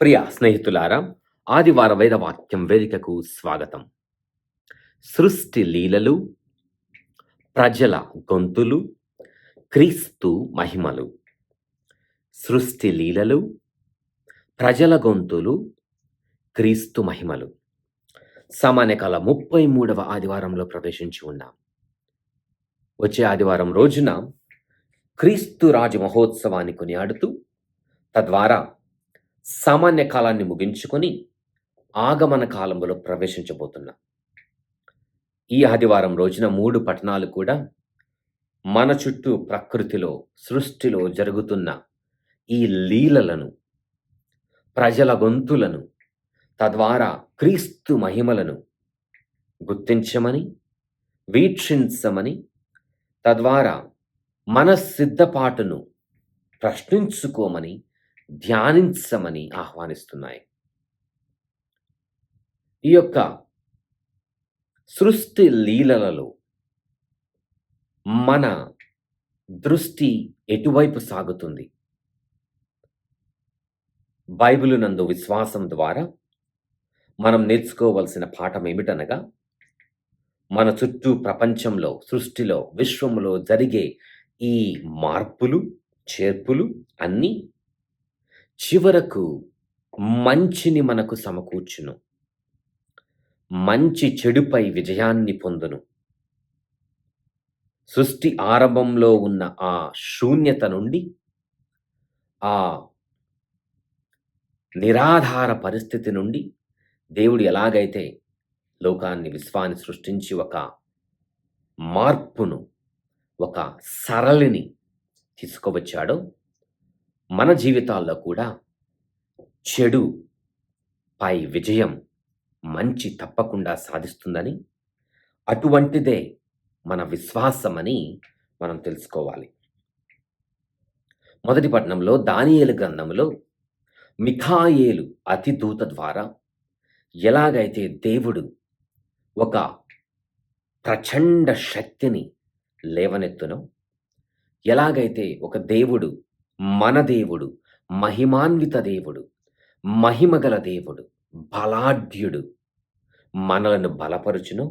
ప్రియ స్నేహితులారా, ఆదివార వేద వాక్యం వేదికకు స్వాగతం. సృష్టి లీలలు, ప్రజల గొంతులు, క్రీస్తు మహిమలు. సృష్టి లీలలు, ప్రజల గొంతులు, క్రీస్తు మహిమలు. సామాన్య కాల 33వ ఆదివారంలో ప్రవేశించి ఉన్నాం. వచ్చే ఆదివారం రోజున క్రీస్తు రాజు మహోత్సవాన్ని కొనియాడుతూ, తద్వారా సామాన్య కాలాన్ని ముగించుకొని ఆగమన కాలంలో ప్రవేశించబోతున్నాం. ఈ ఆదివారం రోజున 3 పట్టణాలు కూడా మన చుట్టూ ప్రకృతిలో, సృష్టిలో జరుగుతున్న ఈ లీలలను, ప్రజల గొంతులను, తద్వారా క్రీస్తు మహిమలను గుర్తించమని, వీక్షించమని, తద్వారా మన సిద్ధపాటును ప్రశ్నించుకోమని, ధ్యానించమని ఆహ్వానిస్తున్నాయి. ఈ యొక్క సృష్టి లీలలలో మన దృష్టి ఎటువైపు సాగుతుంది? బైబిలు నందు విశ్వాసం ద్వారా మనం నేర్చుకోవలసిన పాఠం ఏమిటనగా, మన చుట్టూ ప్రపంచంలో, సృష్టిలో, విశ్వంలో జరిగే ఈ మార్పులు, చేర్పులు అన్నీ చివరకు మంచిని మనకు సమకూర్చును. మంచి చెడుపై విజయాన్ని పొందును. సృష్టి ఆరంభంలో ఉన్న ఆ శూన్యత నుండి, ఆ నిరాధార పరిస్థితి నుండి దేవుడు ఎలాగైతే లోకాన్ని, విశ్వాన్ని సృష్టించి ఒక మార్పును, ఒక సరళిని తీసుకువచ్చాడో, మన జీవితాల్లో కూడా చెడు పై విజయం మంచి తప్పకుండా సాధిస్తుందని, అటువంటిదే మన విశ్వాసమని మనం తెలుసుకోవాలి. మొదటి పట్టణంలో దానియేలు గ్రంథంలో మిఖాయేలు అతిదూత ద్వారా ఎలాగైతే దేవుడు ఒక ప్రచండ శక్తిని లేవనెత్తునో, ఎలాగైతే ఒక దేవుడు, మన దేవుడు, మహిమాన్విత దేవుడు, మహిమగల దేవుడు, బలాఢ్యుడు మనలను బలపరుచును,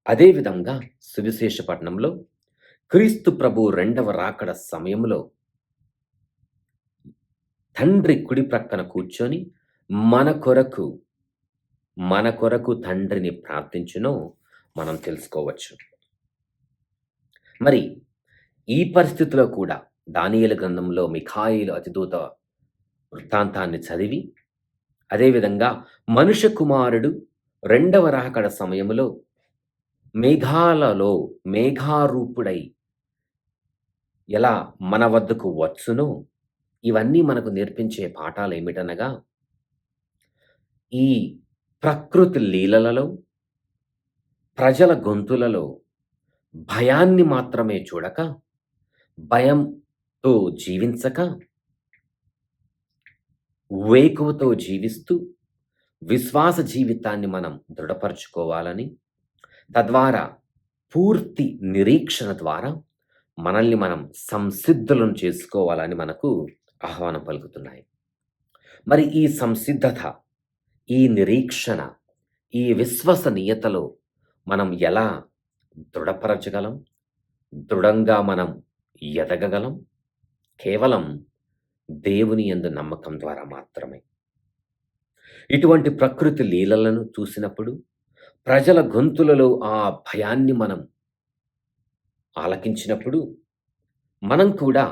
అదేవిధంగా సువిశేష పట్టణంలో క్రీస్తు ప్రభు రెండవ రాకడ సమయంలో తండ్రి కుడి ప్రక్కన కూర్చొని మన కొరకు తండ్రిని ప్రార్థించునో మనం తెలుసుకోవచ్చు. మరి ఈ పరిస్థితిలో కూడా దానియేలు గ్రంథంలో మిఖాయేలు అతిదూత వృత్తాంతాన్ని చదివి, అదేవిధంగా మనుష్య కుమారుడు రెండవ రాకడ సమయములో మేఘాలలో మేఘారూపుడై ఎలా మన వద్దకు వచ్చునో, ఇవన్నీ మనకు నేర్పించే పాఠాలు ఏమిటనగా, ఈ ప్రకృతి లీలలలో, ప్రజల గొంతులలో భయాన్ని మాత్రమే చూడక, భయంతో జీవించక, వేకువతో జీవిస్తూ విశ్వాస జీవితాన్ని మనం దృఢపరుచుకోవాలని, తద్వారా పూర్తి నిరీక్షణ ద్వారా మనల్ని మనం సంసిద్ధులను చేసుకోవాలని మనకు ఆహ్వానం పలుకుతున్నాయి. మరి ఈ సంసిద్ధత, ఈ నిరీక్షణ, ఈ విశ్వసనీయతలో మనం ఎలా దృఢపరచగలం? దృఢంగా మనం ఎదగగలం? కేవలం దేవుని యందు నమ్మకం ద్వారా మాత్రమే. ఇటువంటి ప్రకృతి లీలలను చూసినప్పుడు, ప్రజల గొంతులలో ఆ భయాన్ని మనం ఆలకించినప్పుడు, మనం కూడా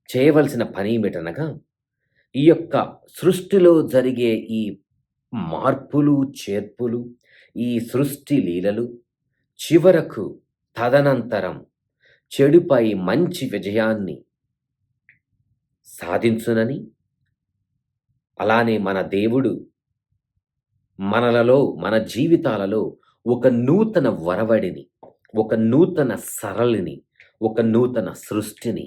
చేయవలసిన పని ఏమిటనగా, ఈ యొక్క సృష్టిలో జరిగే ఈ మార్పులు, చేర్పులు, ఈ సృష్టి లీలలు చివరకు తదనంతరం చెడుపై మంచి విజయాన్ని సాధించునని, అలానే మన దేవుడు మనలలో, మన జీవితాలలో ఒక నూతన ఒరవడిని, ఒక నూతన సరళిని, ఒక నూతన సృష్టిని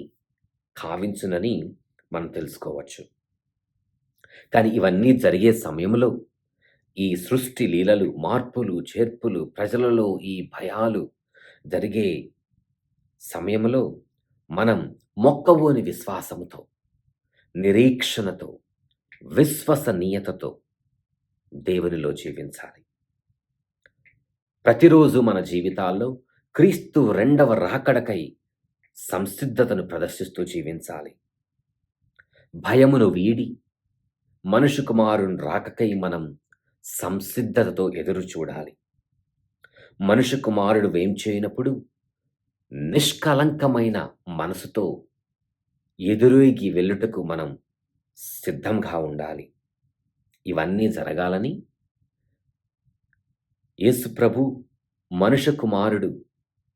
కావించునని మనం తెలుసుకోవచ్చు. కానీ ఇవన్నీ జరిగే సమయంలో, ఈ సృష్టి లీలలు, మార్పులు, చేర్పులు, ప్రజలలో ఈ భయాలు జరిగే సమయంలో మనం మొక్కవోని విశ్వాసముతో, నిరీక్షణతో, విశ్వసనీయతతో దేవునిలో జీవించాలి. ప్రతిరోజు మన జీవితాల్లో క్రీస్తు రెండవ రాకడకై సంసిద్ధతను ప్రదర్శిస్తూ జీవించాలి. భయమును వీడి మనుష్య కుమారుని రాకకై మనం సంసిద్ధతతో ఎదురు చూడాలి. మనుష్య కుమారుడు వేంచేయనప్పుడు నిష్కలంకమైన మనసుతో ఎదురేగి వెళ్ళుటకు మనం సిద్ధంగా ఉండాలి. ఇవన్నీ జరగాలని యేసు ప్రభు మనుష్య కుమారుడు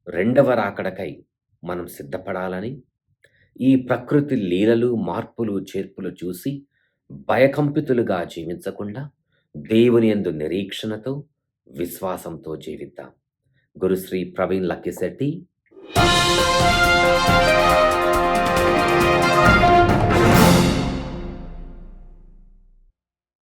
రెండవ రాకడకై మనం సిద్ధపడాలని, ఈ ప్రకృతి లీలలు, మార్పులు, చేర్పులు చూసి భయకంపితులుగా జీవించకుండా దేవుని యందు నిరీక్షణతో, విశ్వాసంతో జీవిద్దాం. గురుశ్రీ ప్రవీణ్ లక్కిశెట్టి.